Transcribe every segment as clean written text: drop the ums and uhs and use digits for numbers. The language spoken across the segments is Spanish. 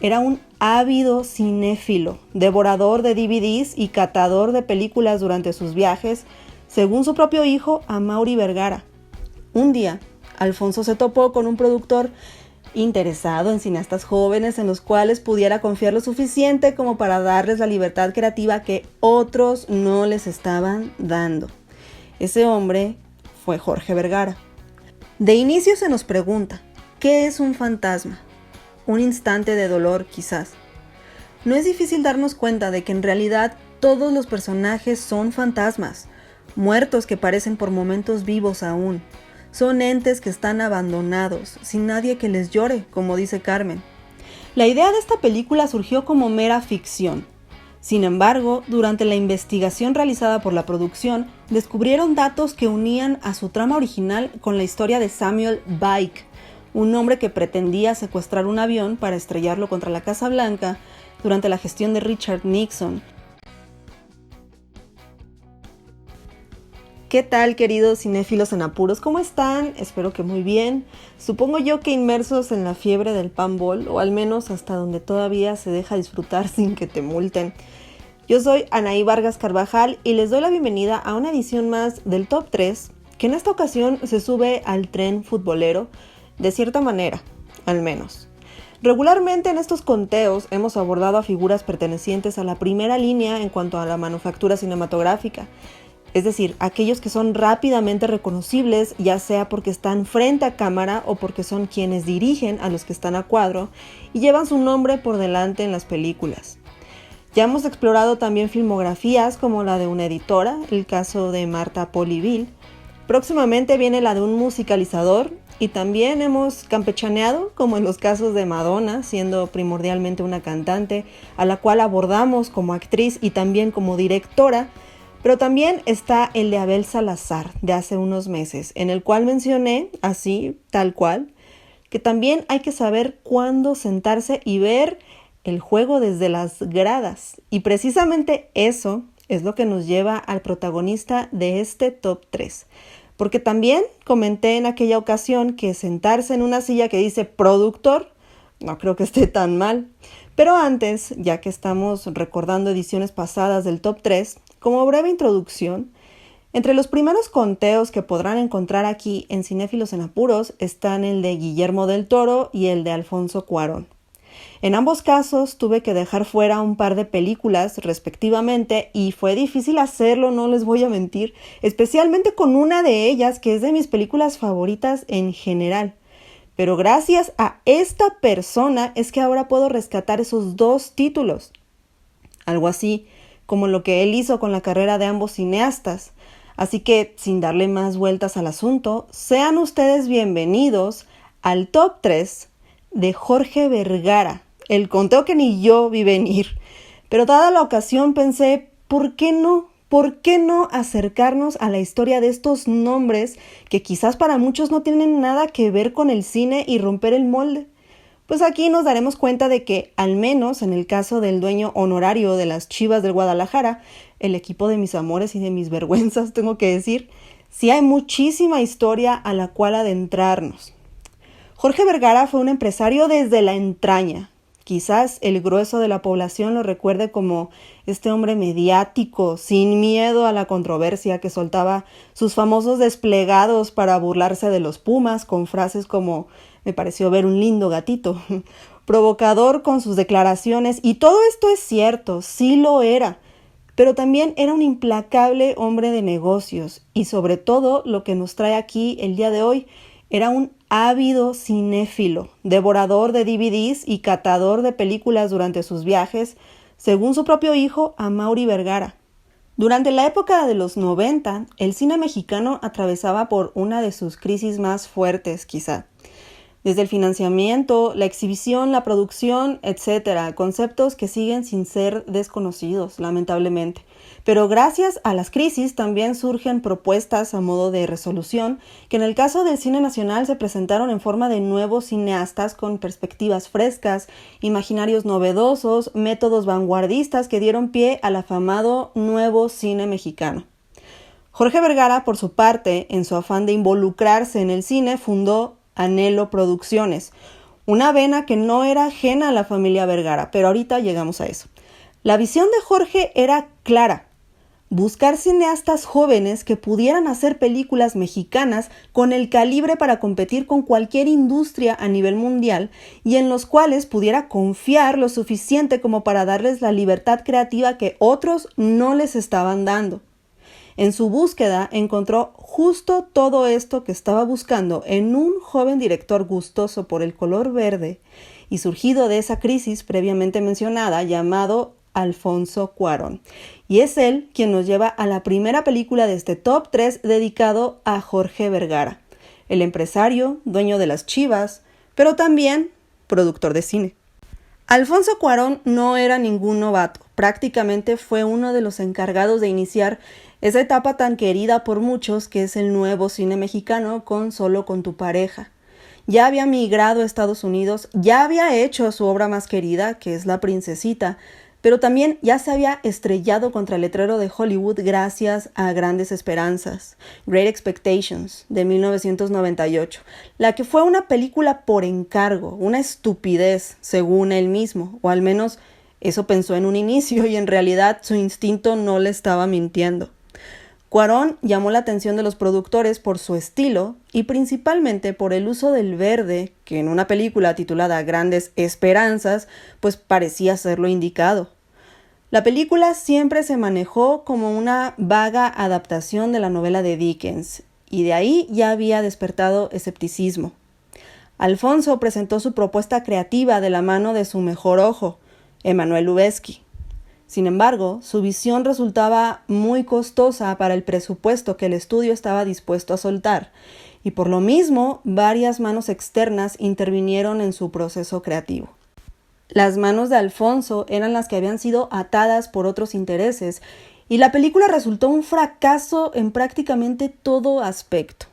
Era un ávido cinéfilo, devorador de DVDs y catador de películas durante sus viajes, según su propio hijo, Amaury Vergara. Un día, Alfonso se topó con un productor interesado en cineastas jóvenes en los cuales pudiera confiar lo suficiente como para darles la libertad creativa que otros no les estaban dando. Ese hombre fue Jorge Vergara. De inicio se nos pregunta, ¿qué es un fantasma? Un instante de dolor, quizás. No es difícil darnos cuenta de que en realidad todos los personajes son fantasmas, muertos que parecen por momentos vivos aún. Son entes que están abandonados, sin nadie que les llore, como dice Carmen. La idea de esta película surgió como mera ficción. Sin embargo, durante la investigación realizada por la producción, descubrieron datos que unían a su trama original con la historia de Samuel Bike, un hombre que pretendía secuestrar un avión para estrellarlo contra la Casa Blanca durante la gestión de Richard Nixon. ¿Qué tal, queridos cinéfilos en apuros? ¿Cómo están? Espero que muy bien. Supongo yo que inmersos en la fiebre del panball, o al menos hasta donde todavía se deja disfrutar sin que te multen. Yo soy Anaí Vargas Carvajal y les doy la bienvenida a una edición más del Top 3, que en esta ocasión se sube al tren futbolero, de cierta manera, al menos. Regularmente en estos conteos hemos abordado a figuras pertenecientes a la primera línea en cuanto a la manufactura cinematográfica, es decir, aquellos que son rápidamente reconocibles, ya sea porque están frente a cámara o porque son quienes dirigen a los que están a cuadro y llevan su nombre por delante en las películas. Ya hemos explorado también filmografías como la de una editora, el caso de Marta Polivill. Próximamente viene la de un musicalizador y también hemos campechaneado, como en los casos de Madonna, siendo primordialmente una cantante, a la cual abordamos como actriz y también como directora. Pero también está el de Abel Salazar, de hace unos meses, en el cual mencioné, así, tal cual, que también hay que saber cuándo sentarse y ver el juego desde las gradas. Y precisamente eso es lo que nos lleva al protagonista de este top 3. Porque también comenté en aquella ocasión que sentarse en una silla que dice productor, no creo que esté tan mal. Pero antes, ya que estamos recordando ediciones pasadas del top 3, como breve introducción, entre los primeros conteos que podrán encontrar aquí en Cinéfilos en Apuros están el de Guillermo del Toro y el de Alfonso Cuarón. En ambos casos tuve que dejar fuera un par de películas respectivamente y fue difícil hacerlo, no les voy a mentir, especialmente con una de ellas que es de mis películas favoritas en general. Pero gracias a esta persona es que ahora puedo rescatar esos dos títulos. Algo así como lo que él hizo con la carrera de ambos cineastas. Así que, sin darle más vueltas al asunto, sean ustedes bienvenidos al Top 3 de Jorge Vergara, el conteo que ni yo vi venir. Pero dada la ocasión pensé, ¿por qué no? ¿Por qué no acercarnos a la historia de estos nombres que quizás para muchos no tienen nada que ver con el cine y romper el molde? Pues aquí nos daremos cuenta de que, al menos en el caso del dueño honorario de las Chivas del Guadalajara, el equipo de mis amores y de mis vergüenzas, tengo que decir, sí hay muchísima historia a la cual adentrarnos. Jorge Vergara fue un empresario desde la entraña. Quizás el grueso de la población lo recuerde como este hombre mediático, sin miedo a la controversia, que soltaba sus famosos desplegados para burlarse de los Pumas con frases como «me pareció ver un lindo gatito», provocador con sus declaraciones, y todo esto es cierto, sí lo era, pero también era un implacable hombre de negocios y sobre todo lo que nos trae aquí el día de hoy, era un ávido cinéfilo, devorador de DVDs y catador de películas durante sus viajes, según su propio hijo, Amaury Vergara. Durante la época de los 90, el cine mexicano atravesaba por una de sus crisis más fuertes, quizá. Desde el financiamiento, la exhibición, la producción, etc. Conceptos que siguen sin ser desconocidos, lamentablemente. Pero gracias a las crisis también surgen propuestas a modo de resolución que en el caso del cine nacional se presentaron en forma de nuevos cineastas con perspectivas frescas, imaginarios novedosos, métodos vanguardistas que dieron pie al afamado nuevo cine mexicano. Jorge Vergara, por su parte, en su afán de involucrarse en el cine, fundó Anhelo Producciones, una vena que no era ajena a la familia Vergara, pero ahorita llegamos a eso. La visión de Jorge era clara: buscar cineastas jóvenes que pudieran hacer películas mexicanas con el calibre para competir con cualquier industria a nivel mundial y en los cuales pudiera confiar lo suficiente como para darles la libertad creativa que otros no les estaban dando. En su búsqueda encontró justo todo esto que estaba buscando en un joven director gustoso por el color verde y surgido de esa crisis previamente mencionada llamado Alfonso Cuarón. Y es él quien nos lleva a la primera película de este top 3 dedicado a Jorge Vergara, el empresario, dueño de las Chivas, pero también productor de cine. Alfonso Cuarón no era ningún novato, prácticamente fue uno de los encargados de iniciar esa etapa tan querida por muchos que es el nuevo cine mexicano con Solo con tu pareja. Ya había migrado a Estados Unidos, ya había hecho su obra más querida, que es La Princesita, pero también ya se había estrellado contra el letrero de Hollywood gracias a Grandes Esperanzas, Great Expectations, de 1998, la que fue una película por encargo, una estupidez, según él mismo, o al menos eso pensó en un inicio y en realidad su instinto no le estaba mintiendo. Cuarón llamó la atención de los productores por su estilo y principalmente por el uso del verde, que en una película titulada Grandes Esperanzas, pues parecía ser lo indicado. La película siempre se manejó como una vaga adaptación de la novela de Dickens, y de ahí ya había despertado escepticismo. Alfonso presentó su propuesta creativa de la mano de su mejor ojo, Emmanuel Lubezki. Sin embargo, su visión resultaba muy costosa para el presupuesto que el estudio estaba dispuesto a soltar, y por lo mismo, varias manos externas intervinieron en su proceso creativo. Las manos de Alfonso eran las que habían sido atadas por otros intereses, y la película resultó un fracaso en prácticamente todo aspecto.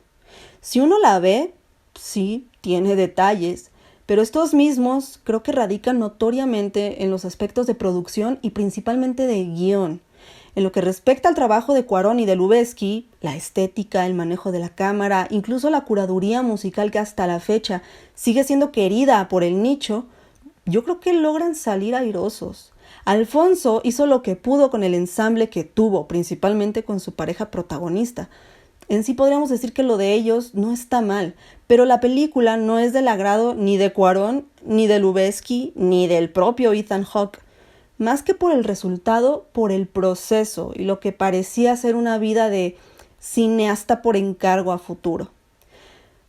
Si uno la ve, sí, tiene detalles, pero estos mismos creo que radican notoriamente en los aspectos de producción y principalmente de guión. En lo que respecta al trabajo de Cuarón y de Lubezki, la estética, el manejo de la cámara, incluso la curaduría musical que hasta la fecha sigue siendo querida por el nicho, yo creo que logran salir airosos. Alfonso hizo lo que pudo con el ensamble que tuvo, principalmente con su pareja protagonista. En sí podríamos decir que lo de ellos no está mal, pero la película no es del agrado ni de Cuarón, ni de Lubezki, ni del propio Ethan Hawke. Más que por el resultado, por el proceso y lo que parecía ser una vida de cineasta por encargo a futuro.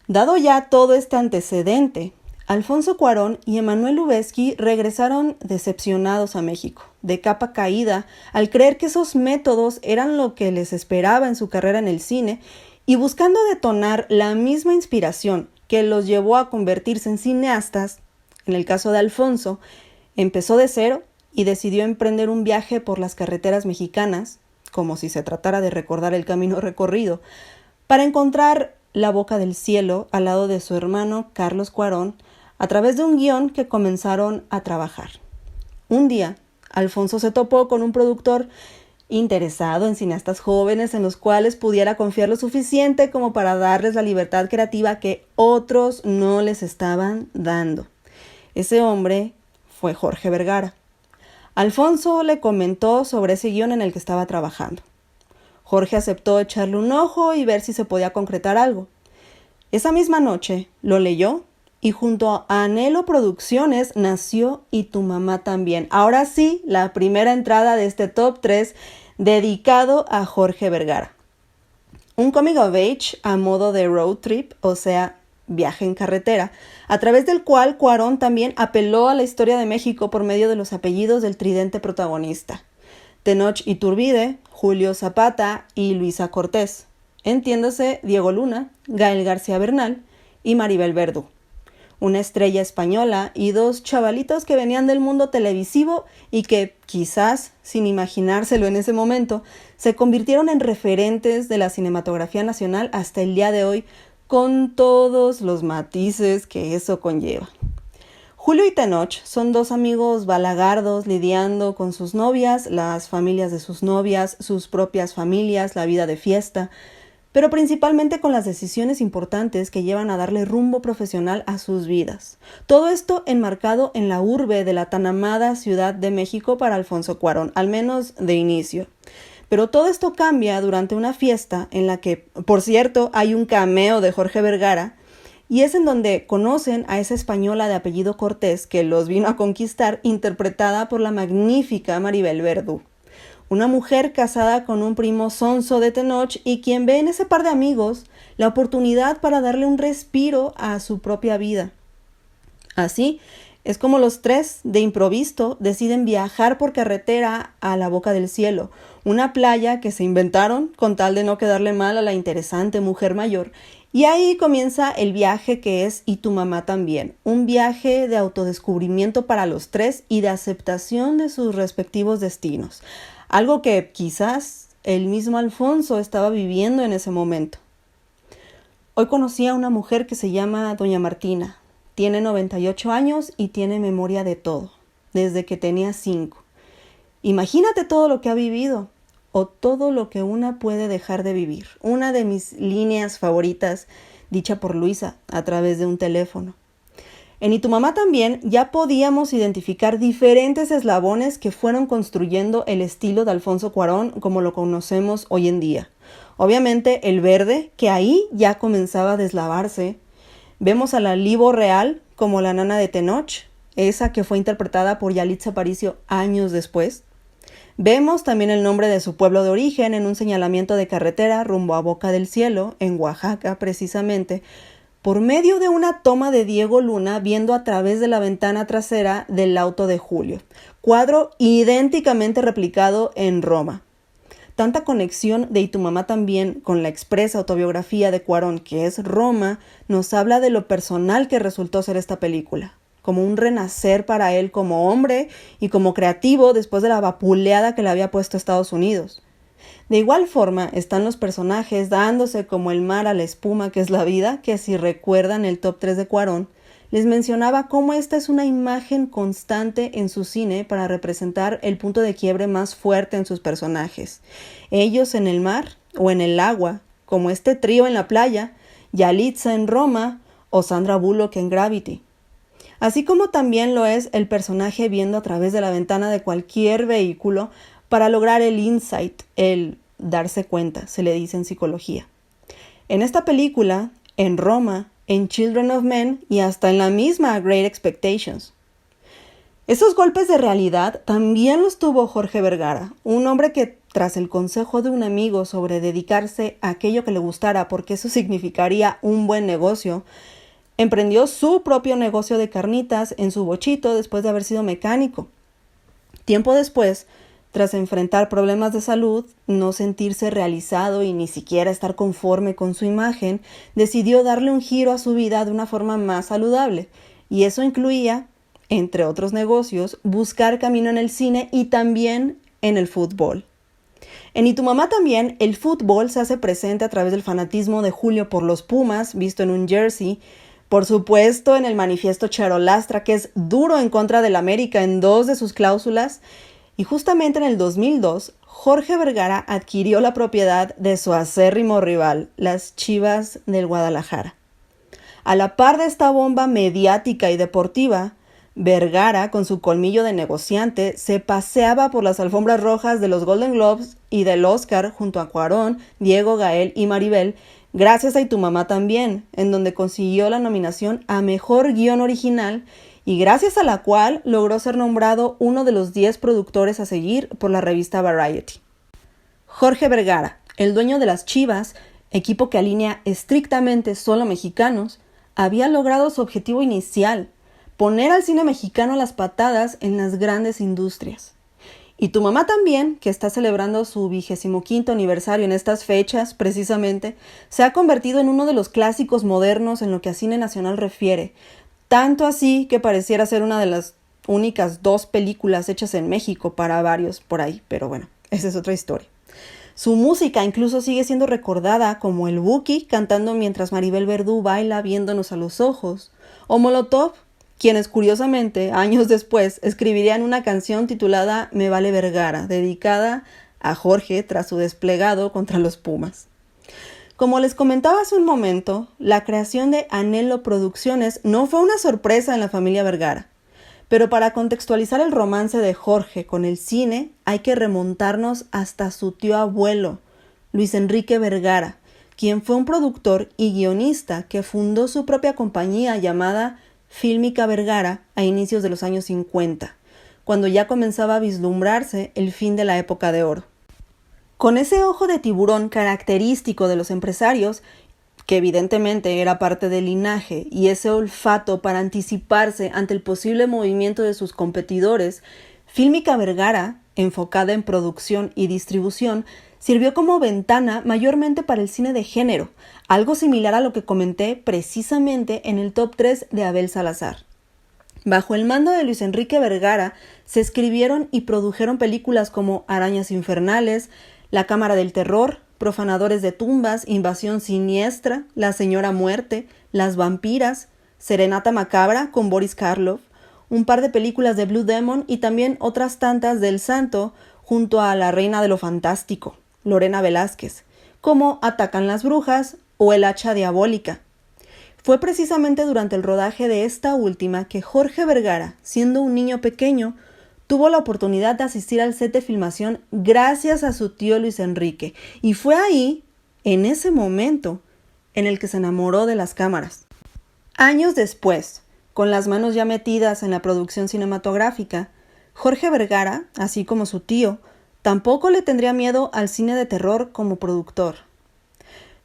Dado ya todo este antecedente, Alfonso Cuarón y Emmanuel Lubezki regresaron decepcionados a México, de capa caída, al creer que esos métodos eran lo que les esperaba en su carrera en el cine y buscando detonar la misma inspiración que los llevó a convertirse en cineastas. En el caso de Alfonso, empezó de cero y decidió emprender un viaje por las carreteras mexicanas, como si se tratara de recordar el camino recorrido, para encontrar la boca del cielo al lado de su hermano Carlos Cuarón, a través de un guión que comenzaron a trabajar. Un día, Alfonso se topó con un productor interesado en cineastas jóvenes en los cuales pudiera confiar lo suficiente como para darles la libertad creativa que otros no les estaban dando. Ese hombre fue Jorge Vergara. Alfonso le comentó sobre ese guión en el que estaba trabajando. Jorge aceptó echarle un ojo y ver si se podía concretar algo. Esa misma noche lo leyó y junto a Anhelo Producciones nació Y tu mamá también. Ahora sí, la primera entrada de este top 3 dedicado a Jorge Vergara. Un coming of age a modo de road trip, o sea, viaje en carretera, a través del cual Cuarón también apeló a la historia de México por medio de los apellidos del tridente protagonista: Tenoch Iturbide, Julio Zapata y Luisa Cortés. Entiéndase Diego Luna, Gael García Bernal y Maribel Verdú. Una estrella española y dos chavalitos que venían del mundo televisivo y que, quizás sin imaginárselo en ese momento, se convirtieron en referentes de la cinematografía nacional hasta el día de hoy, con todos los matices que eso conlleva. Julio y Tenoch son dos amigos balagardos lidiando con sus novias, las familias de sus novias, sus propias familias, la vida de fiesta, pero principalmente con las decisiones importantes que llevan a darle rumbo profesional a sus vidas. Todo esto enmarcado en la urbe de la tan amada Ciudad de México para Alfonso Cuarón, al menos de inicio. Pero todo esto cambia durante una fiesta en la que, por cierto, hay un cameo de Jorge Vergara, y es en donde conocen a esa española de apellido Cortés que los vino a conquistar, interpretada por la magnífica Maribel Verdú. Una mujer casada con un primo sonso de Tenoch y quien ve en ese par de amigos la oportunidad para darle un respiro a su propia vida. Así es como los tres, de improviso, deciden viajar por carretera a la Boca del Cielo, una playa que se inventaron con tal de no quedarle mal a la interesante mujer mayor. Y ahí comienza el viaje que es Y tu mamá también, un viaje de autodescubrimiento para los tres y de aceptación de sus respectivos destinos, algo que quizás el mismo Alfonso estaba viviendo en ese momento. Hoy conocí a una mujer que se llama Doña Martina, tiene 98 años y tiene memoria de todo, desde que tenía 5. Imagínate todo lo que ha vivido, o todo lo que una puede dejar de vivir. Una de mis líneas favoritas, dicha por Luisa a través de un teléfono. En Y tu mamá también ya podíamos identificar diferentes eslabones que fueron construyendo el estilo de Alfonso Cuarón como lo conocemos hoy en día. Obviamente el verde, que ahí ya comenzaba a deslavarse. Vemos a la Libo Real como la nana de Tenoch, esa que fue interpretada por Yalitza Aparicio años después. Vemos también el nombre de su pueblo de origen en un señalamiento de carretera rumbo a Boca del Cielo, en Oaxaca precisamente, por medio de una toma de Diego Luna viendo a través de la ventana trasera del auto de Julio, cuadro idénticamente replicado en Roma. Tanta conexión de Y tu mamá también con la expresa autobiografía de Cuarón, que es Roma, nos habla de lo personal que resultó ser esta película, como un renacer para él como hombre y como creativo después de la vapuleada que le había puesto Estados Unidos. De igual forma están los personajes dándose como el mar a la espuma que es la vida, que si recuerdan el top 3 de Cuarón, les mencionaba cómo esta es una imagen constante en su cine para representar el punto de quiebre más fuerte en sus personajes. Ellos en el mar o en el agua, como este trío en la playa, Yalitza en Roma o Sandra Bullock en Gravity. Así como también lo es el personaje viendo a través de la ventana de cualquier vehículo para lograr el insight, el darse cuenta, se le dice en psicología. En esta película, en Roma, en Children of Men y hasta en la misma Great Expectations. Esos golpes de realidad también los tuvo Jorge Vergara, un hombre que, tras el consejo de un amigo sobre dedicarse a aquello que le gustara porque eso significaría un buen negocio, emprendió su propio negocio de carnitas en su bochito después de haber sido mecánico. Tiempo después, tras enfrentar problemas de salud, no sentirse realizado y ni siquiera estar conforme con su imagen, decidió darle un giro a su vida de una forma más saludable. Y eso incluía, entre otros negocios, buscar camino en el cine y también en el fútbol. En Y tu mamá también, el fútbol se hace presente a través del fanatismo de Julio por los Pumas, visto en un jersey. Por supuesto, en el manifiesto Charolastra, que es duro en contra del América en 2 de sus cláusulas. Y justamente en el 2002, Jorge Vergara adquirió la propiedad de su acérrimo rival, las Chivas del Guadalajara. A la par de esta bomba mediática y deportiva, Vergara, con su colmillo de negociante, se paseaba por las alfombras rojas de los Golden Globes y del Oscar junto a Cuarón, Diego, Gael y Maribel, gracias a Y tu mamá también, en donde consiguió la nominación a Mejor Guión Original y gracias a la cual logró ser nombrado uno de los 10 productores a seguir por la revista Variety. Jorge Vergara, el dueño de las Chivas, equipo que alinea estrictamente solo mexicanos, había logrado su objetivo inicial, poner al cine mexicano las patadas en las grandes industrias. Y tu mamá también, que está celebrando su 25º aniversario en estas fechas, precisamente, se ha convertido en uno de los clásicos modernos en lo que a cine nacional refiere, tanto así que pareciera ser una de las únicas 2 películas hechas en México para varios por ahí, pero bueno, esa es otra historia. Su música incluso sigue siendo recordada como el Buki cantando mientras Maribel Verdú baila viéndonos a los ojos, o Molotov, quienes curiosamente, años después, escribirían una canción titulada Me vale Vergara, dedicada a Jorge tras su desplegado contra los Pumas. Como les comentaba hace un momento, la creación de Anhelo Producciones no fue una sorpresa en la familia Vergara. Pero para contextualizar el romance de Jorge con el cine, hay que remontarnos hasta su tío abuelo, Luis Enrique Vergara, quien fue un productor y guionista que fundó su propia compañía llamada Fílmica Vergara a inicios de los años 50, cuando ya comenzaba a vislumbrarse el fin de la época de oro. Con ese ojo de tiburón característico de los empresarios, que evidentemente era parte del linaje, y ese olfato para anticiparse ante el posible movimiento de sus competidores, Fílmica Vergara, enfocada en producción y distribución, sirvió como ventana mayormente para el cine de género, algo similar a lo que comenté precisamente en el top 3 de Abel Salazar. Bajo el mando de Luis Enrique Vergara se escribieron y produjeron películas como Arañas Infernales, La Cámara del Terror, Profanadores de Tumbas, Invasión Siniestra, La Señora Muerte, Las Vampiras, Serenata Macabra con Boris Karloff, un par de películas de Blue Demon y también otras tantas del Santo junto a la Reina de lo Fantástico, Lorena Velázquez, como Atacan las Brujas o El Hacha Diabólica. Fue precisamente durante el rodaje de esta última que Jorge Vergara, siendo un niño pequeño, tuvo la oportunidad de asistir al set de filmación gracias a su tío Luis Enrique, y fue ahí, en ese momento, en el que se enamoró de las cámaras. Años después, con las manos ya metidas en la producción cinematográfica, Jorge Vergara, así como su tío, tampoco le tendría miedo al cine de terror como productor.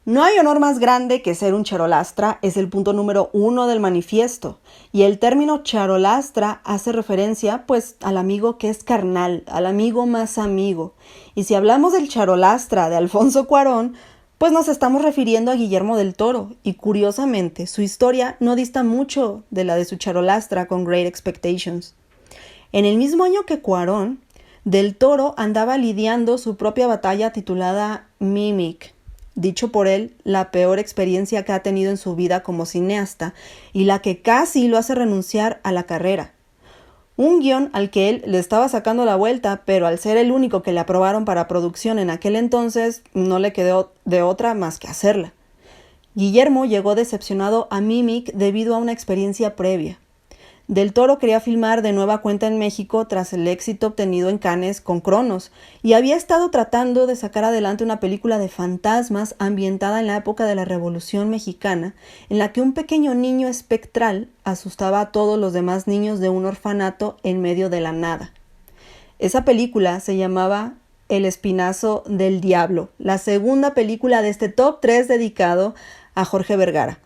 No hay honor más grande que ser un charolastra, es el punto número 1 del manifiesto, y el término charolastra hace referencia, pues, al amigo que es carnal, al amigo más amigo. Y si hablamos del charolastra de Alfonso Cuarón, pues nos estamos refiriendo a Guillermo del Toro, y curiosamente, su historia no dista mucho de la de su charolastra con Great Expectations. En el mismo año que Cuarón, Del Toro andaba lidiando su propia batalla titulada Mimic, dicho por él, la peor experiencia que ha tenido en su vida como cineasta y la que casi lo hace renunciar a la carrera. Un guión al que él le estaba sacando la vuelta, pero al ser el único que le aprobaron para producción en aquel entonces, no le quedó de otra más que hacerla. Guillermo llegó decepcionado a Mimic debido a una experiencia previa. Del Toro quería filmar de nueva cuenta en México tras el éxito obtenido en Cannes con Cronos, y había estado tratando de sacar adelante una película de fantasmas ambientada en la época de la Revolución Mexicana, en la que un pequeño niño espectral asustaba a todos los demás niños de un orfanato en medio de la nada. Esa película se llamaba El Espinazo del Diablo, la segunda película de este top 3 dedicado a Jorge Vergara.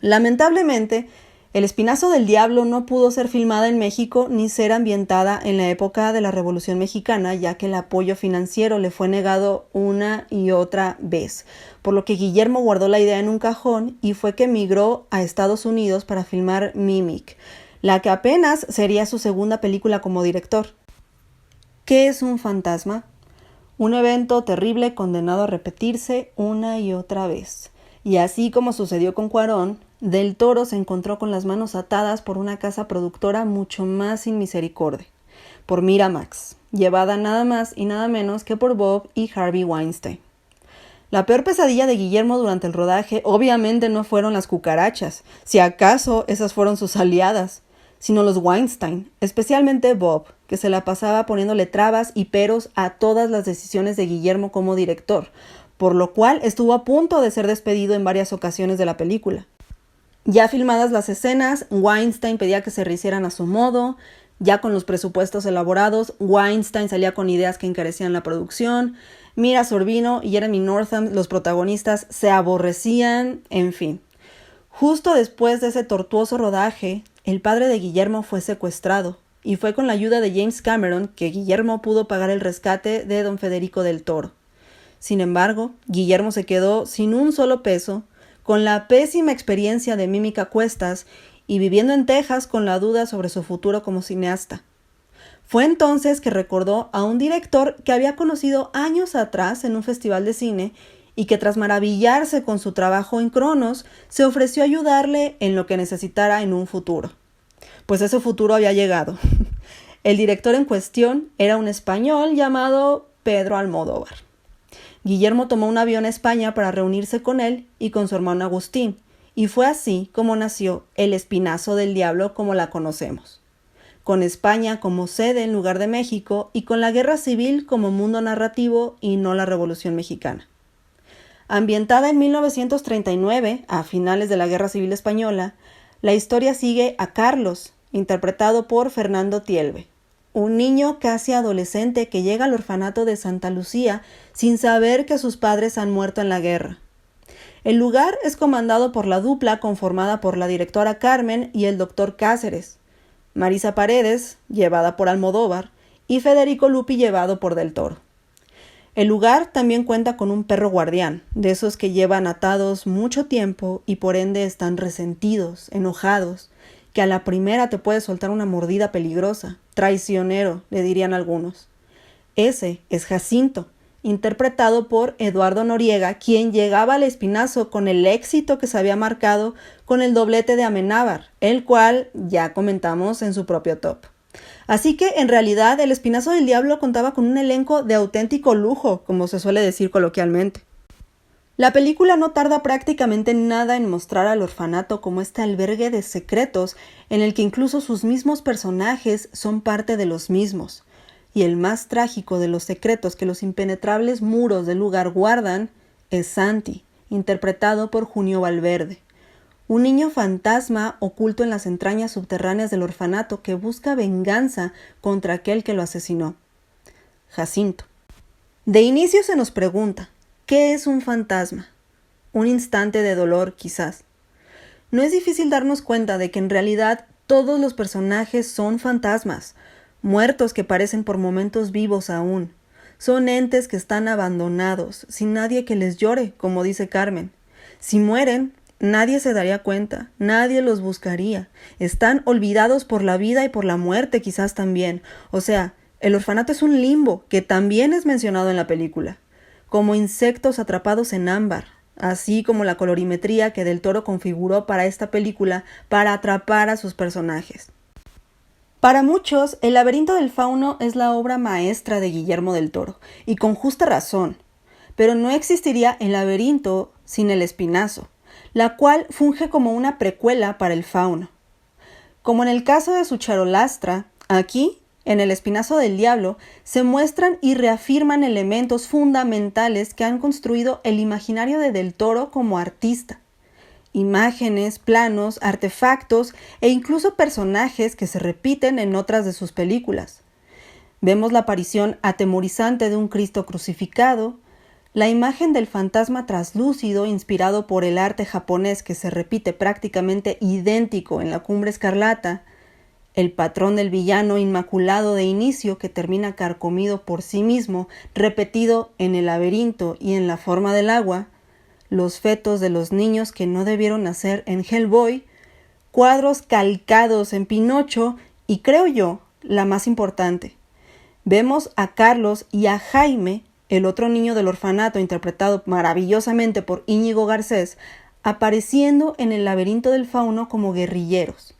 Lamentablemente, El Espinazo del Diablo no pudo ser filmada en México ni ser ambientada en la época de la Revolución Mexicana, ya que el apoyo financiero le fue negado una y otra vez, por lo que Guillermo guardó la idea en un cajón y fue que emigró a Estados Unidos para filmar Mimic, la que apenas sería su segunda película como director. ¿Qué es un fantasma? Un evento terrible condenado a repetirse una y otra vez. Y así como sucedió con Cuarón, Del Toro se encontró con las manos atadas por una casa productora mucho más sin misericordia, por Miramax, llevada nada más y nada menos que por Bob y Harvey Weinstein. La peor pesadilla de Guillermo durante el rodaje obviamente no fueron las cucarachas, si acaso esas fueron sus aliadas, sino los Weinstein, especialmente Bob, que se la pasaba poniéndole trabas y peros a todas las decisiones de Guillermo como director, por lo cual estuvo a punto de ser despedido en varias ocasiones de la película. Ya filmadas las escenas, Weinstein pedía que se rehicieran a su modo. Ya con los presupuestos elaborados, Weinstein salía con ideas que encarecían la producción. Mira Sorvino y Jeremy Northam, los protagonistas, se aborrecían, en fin. Justo después de ese tortuoso rodaje, el padre de Guillermo fue secuestrado, y fue con la ayuda de James Cameron que Guillermo pudo pagar el rescate de don Federico del Toro. Sin embargo, Guillermo se quedó sin un solo peso, con la pésima experiencia de Mimic a cuestas y viviendo en Texas con la duda sobre su futuro como cineasta. Fue entonces que recordó a un director que había conocido años atrás en un festival de cine y que tras maravillarse con su trabajo en Cronos, se ofreció a ayudarle en lo que necesitara en un futuro. Pues ese futuro había llegado. El director en cuestión era un español llamado Pedro Almodóvar. Guillermo tomó un avión a España para reunirse con él y con su hermano Agustín, y fue así como nació El Espinazo del Diablo como la conocemos, con España como sede en lugar de México y con la Guerra Civil como mundo narrativo y no la Revolución Mexicana. Ambientada en 1939, a finales de la Guerra Civil Española, la historia sigue a Carlos, interpretado por Fernando Tielbe, un niño casi adolescente que llega al orfanato de Santa Lucía sin saber que sus padres han muerto en la guerra. El lugar es comandado por la dupla conformada por la directora Carmen y el doctor Cáceres, Marisa Paredes, llevada por Almodóvar, y Federico Lupi, llevado por Del Toro. El lugar también cuenta con un perro guardián, de esos que llevan atados mucho tiempo y por ende están resentidos, enojados, que a la primera te puede soltar una mordida peligrosa, traicionero, le dirían algunos. Ese es Jacinto, interpretado por Eduardo Noriega, quien llegaba al Espinazo con el éxito que se había marcado con el doblete de Amenábar, el cual ya comentamos en su propio top. Así que, en realidad, El Espinazo del Diablo contaba con un elenco de auténtico lujo, como se suele decir coloquialmente. La película no tarda prácticamente nada en mostrar al orfanato como este albergue de secretos en el que incluso sus mismos personajes son parte de los mismos. Y el más trágico de los secretos que los impenetrables muros del lugar guardan es Santi, interpretado por Junio Valverde. Un niño fantasma oculto en las entrañas subterráneas del orfanato que busca venganza contra aquel que lo asesinó. Jacinto. De inicio se nos pregunta, ¿qué es un fantasma? Un instante de dolor, quizás. No es difícil darnos cuenta de que en realidad todos los personajes son fantasmas, muertos que parecen por momentos vivos aún. Son entes que están abandonados, sin nadie que les llore, como dice Carmen. Si mueren, nadie se daría cuenta, nadie los buscaría. Están olvidados por la vida y por la muerte quizás también. O sea, el orfanato es un limbo que también es mencionado en la película, como insectos atrapados en ámbar, así como la colorimetría que Del Toro configuró para esta película para atrapar a sus personajes. Para muchos, El laberinto del fauno es la obra maestra de Guillermo del Toro, y con justa razón, pero no existiría El laberinto sin El Espinazo, la cual funge como una precuela para el fauno. Como en el caso de su charolastra, aquí, en El Espinazo del Diablo, se muestran y reafirman elementos fundamentales que han construido el imaginario de Del Toro como artista. Imágenes, planos, artefactos e incluso personajes que se repiten en otras de sus películas. Vemos la aparición atemorizante de un Cristo crucificado, la imagen del fantasma traslúcido inspirado por el arte japonés que se repite prácticamente idéntico en La Cumbre Escarlata, el patrón del villano inmaculado de inicio que termina carcomido por sí mismo, repetido en El laberinto y en La forma del agua, los fetos de los niños que no debieron nacer en Hellboy, cuadros calcados en Pinocho y, creo yo, la más importante. Vemos a Carlos y a Jaime, el otro niño del orfanato interpretado maravillosamente por Íñigo Garcés, apareciendo en El laberinto del fauno como guerrilleros.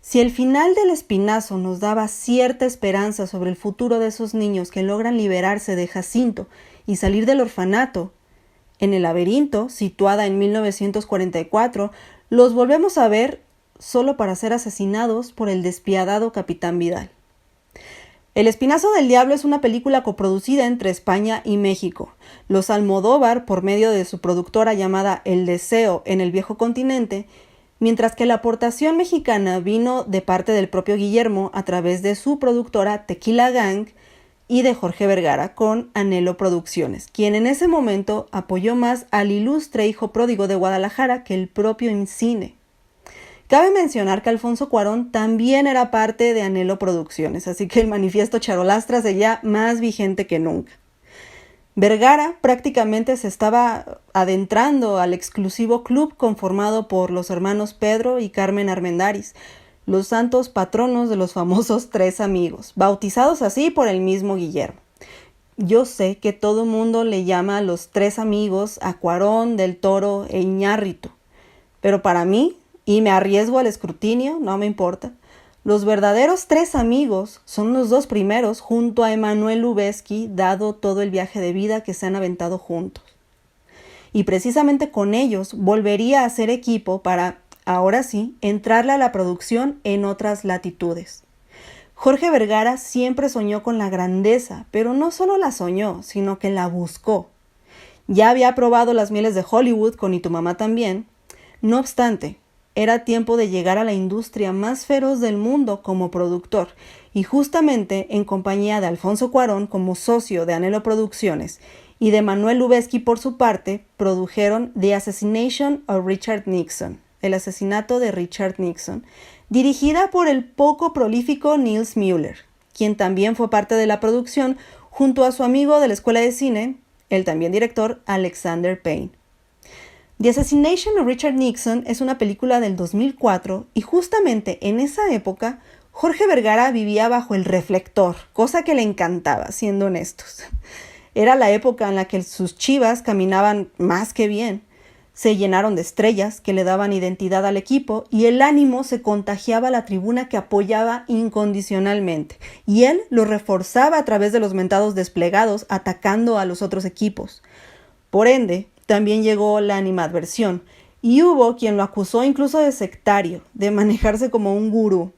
Si el final del Espinazo nos daba cierta esperanza sobre el futuro de esos niños que logran liberarse de Jacinto y salir del orfanato, en El laberinto, situada en 1944, los volvemos a ver solo para ser asesinados por el despiadado Capitán Vidal. El Espinazo del Diablo es una película coproducida entre España y México. Los Almodóvar, por medio de su productora llamada El Deseo en el Viejo Continente, mientras que la aportación mexicana vino de parte del propio Guillermo a través de su productora Tequila Gang y de Jorge Vergara con Anhelo Producciones, quien en ese momento apoyó más al ilustre hijo pródigo de Guadalajara que el propio INCINE. Cabe mencionar que Alfonso Cuarón también era parte de Anhelo Producciones, así que el manifiesto charolastra seguía más vigente que nunca. Vergara prácticamente se estaba adentrando al exclusivo club conformado por los hermanos Pedro y Carmen Armendáriz, los santos patronos de los famosos Tres Amigos, bautizados así por el mismo Guillermo. Yo sé que todo mundo le llama a los Tres Amigos a Cuarón, Del Toro e Iñárritu, pero para mí, y me arriesgo al escrutinio, no me importa, Los verdaderos tres amigos son los dos primeros junto a Emmanuel Lubezki, dado todo el viaje de vida que se han aventado juntos. Y precisamente con ellos volvería a ser equipo para, ahora sí, entrarle a la producción en otras latitudes. Jorge Vergara siempre soñó con la grandeza, pero no solo la soñó, sino que la buscó. Ya había probado las mieles de Hollywood con Y tu mamá también. No obstante, era tiempo de llegar a la industria más feroz del mundo como productor, y justamente en compañía de Alfonso Cuarón como socio de Anhelo Producciones y de Manuel Lubezki por su parte, produjeron The Assassination of Richard Nixon, el asesinato de Richard Nixon, dirigida por el poco prolífico Niels Müller, quien también fue parte de la producción junto a su amigo de la escuela de cine, el también director Alexander Payne. The Assassination of Richard Nixon es una película del 2004 y justamente en esa época Jorge Vergara vivía bajo el reflector, cosa que le encantaba, siendo honestos. Era la época en la que sus Chivas caminaban más que bien. Se llenaron de estrellas que le daban identidad al equipo y el ánimo se contagiaba a la tribuna que apoyaba incondicionalmente. Y él lo reforzaba a través de los mentados desplegados atacando a los otros equipos. Por ende, también llegó la animadversión y hubo quien lo acusó incluso de sectario, de manejarse como un gurú.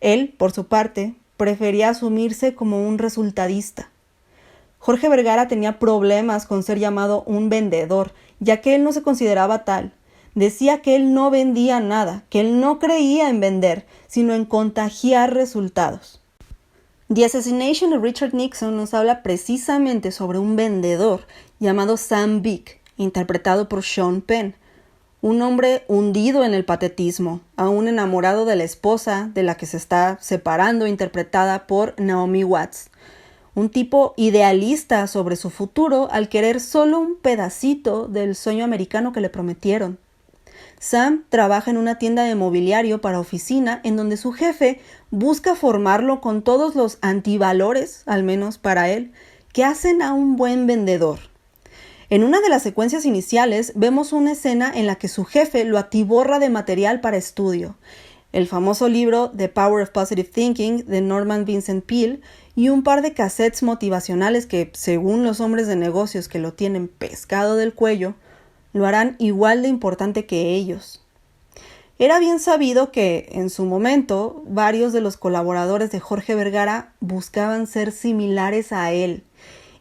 Él, por su parte, prefería asumirse como un resultadista. Jorge Vergara tenía problemas con ser llamado un vendedor, ya que él no se consideraba tal. Decía que él no vendía nada, que él no creía en vender, sino en contagiar resultados. The Assassination of Richard Nixon nos habla precisamente sobre un vendedor llamado Sam Beek, interpretado por Sean Penn, un hombre hundido en el patetismo, aún enamorado de la esposa de la que se está separando, interpretada por Naomi Watts. Un tipo idealista sobre su futuro al querer solo un pedacito del sueño americano que le prometieron. Sam trabaja en una tienda de mobiliario para oficina en donde su jefe busca formarlo con todos los antivalores, al menos para él, que hacen a un buen vendedor. En una de las secuencias iniciales vemos una escena en la que su jefe lo atiborra de material para estudio. El famoso libro The Power of Positive Thinking de Norman Vincent Peale y un par de cassettes motivacionales que, según los hombres de negocios que lo tienen pescado del cuello, lo harán igual de importante que ellos. Era bien sabido que, en su momento, varios de los colaboradores de Jorge Vergara buscaban ser similares a él.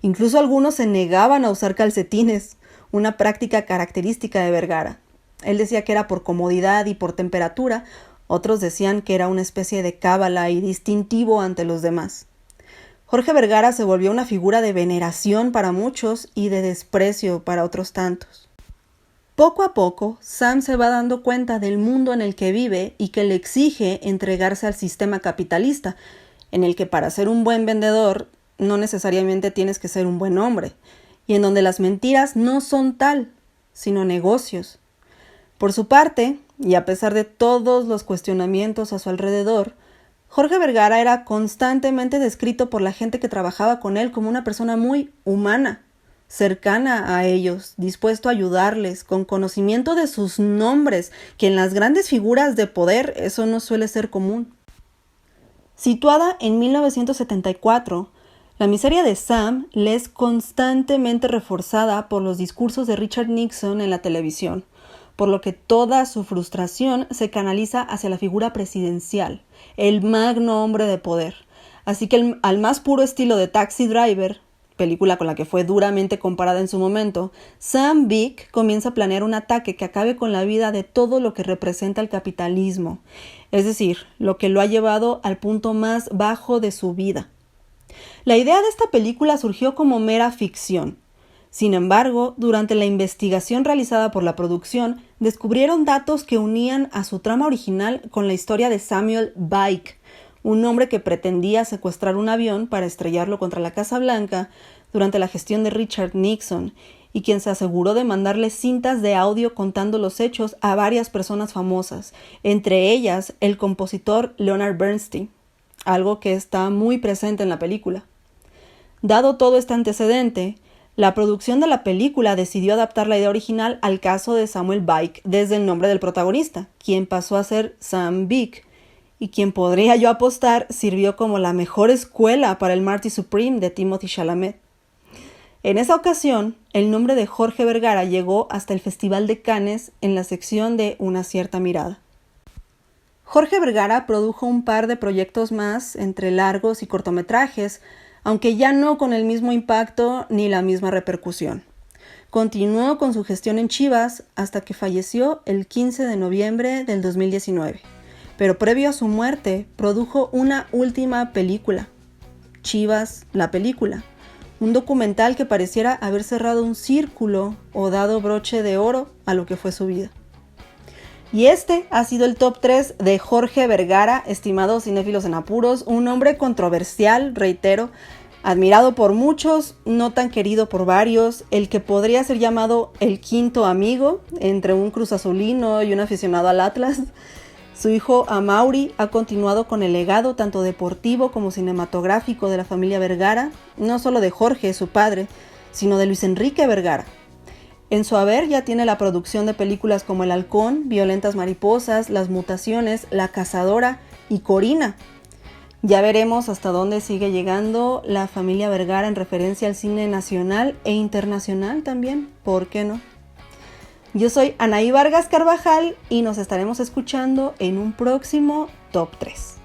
Incluso algunos se negaban a usar calcetines, una práctica característica de Vergara. Él decía que era por comodidad y por temperatura, otros decían que era una especie de cábala y distintivo ante los demás. Jorge Vergara se volvió una figura de veneración para muchos y de desprecio para otros tantos. Poco a poco, Sam se va dando cuenta del mundo en el que vive y que le exige entregarse al sistema capitalista, en el que para ser un buen vendedor no necesariamente tienes que ser un buen hombre, y en donde las mentiras no son tal, sino negocios. Por su parte, y a pesar de todos los cuestionamientos a su alrededor, Jorge Vergara era constantemente descrito por la gente que trabajaba con él como una persona muy humana, cercana a ellos, dispuesto a ayudarles, con conocimiento de sus nombres, que en las grandes figuras de poder eso no suele ser común. Situada en 1974, la miseria de Sam le es constantemente reforzada por los discursos de Richard Nixon en la televisión, por lo que toda su frustración se canaliza hacia la figura presidencial, el magno hombre de poder. Así que al más puro estilo de Taxi Driver, película con la que fue duramente comparada en su momento, Sam Beek comienza a planear un ataque que acabe con la vida de todo lo que representa el capitalismo, es decir, lo que lo ha llevado al punto más bajo de su vida. La idea de esta película surgió como mera ficción. Sin embargo, durante la investigación realizada por la producción, descubrieron datos que unían a su trama original con la historia de Samuel Bike, un hombre que pretendía secuestrar un avión para estrellarlo contra la Casa Blanca durante la gestión de Richard Nixon, y quien se aseguró de mandarle cintas de audio contando los hechos a varias personas famosas, entre ellas el compositor Leonard Bernstein, algo que está muy presente en la película. Dado todo este antecedente, la producción de la película decidió adaptar la idea original al caso de Samuel Bike desde el nombre del protagonista, quien pasó a ser Sam Beek, y quien podría yo apostar sirvió como la mejor escuela para el Marty Supreme de Timothée Chalamet. En esa ocasión, el nombre de Jorge Vergara llegó hasta el Festival de Cannes en la sección de Una cierta mirada. Jorge Vergara produjo un par de proyectos más entre largos y cortometrajes, aunque ya no con el mismo impacto ni la misma repercusión. Continuó con su gestión en Chivas hasta que falleció el 15 de noviembre del 2019, pero previo a su muerte produjo una última película, Chivas, la película, un documental que pareciera haber cerrado un círculo o dado broche de oro a lo que fue su vida. Y este ha sido el top 3 de Jorge Vergara, estimados cinéfilos en apuros, un hombre controversial, reitero, admirado por muchos, no tan querido por varios, el que podría ser llamado el quinto amigo entre un cruzazulino y un aficionado al Atlas. Su hijo Amaury ha continuado con el legado tanto deportivo como cinematográfico de la familia Vergara, no solo de Jorge, su padre, sino de Luis Enrique Vergara. En su haber ya tiene la producción de películas como El Halcón, Violentas Mariposas, Las Mutaciones, La Cazadora y Corina. Ya veremos hasta dónde sigue llegando la familia Vergara en referencia al cine nacional e internacional también, ¿por qué no? Yo soy Anaí Vargas Carvajal y nos estaremos escuchando en un próximo Top 3.